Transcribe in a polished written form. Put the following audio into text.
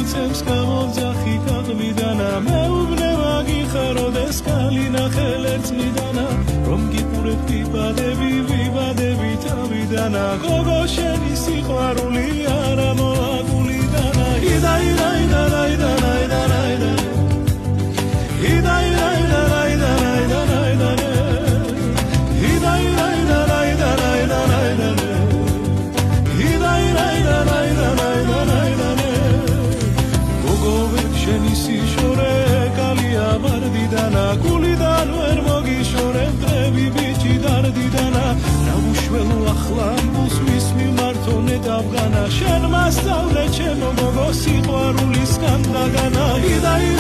მიცემს გამოვძახი ქაღლიდანა მეუბნე მაგიხაროდეს კალი ნახელ ერთნიდანა რომ გიყურებდი ბადები ვიბადები თავიდანა გოგო შენი სიყვარული არა მოაგულიდანა გულიდან ვერ მოგიშორებ დღები ბიჭი დარდიდანა ნამუშველო ახლა ამბულს მის მიმართონე დავღანა შენ მასწავლე ჩემო გოგო სიყვარულისგან დაგანა იდაი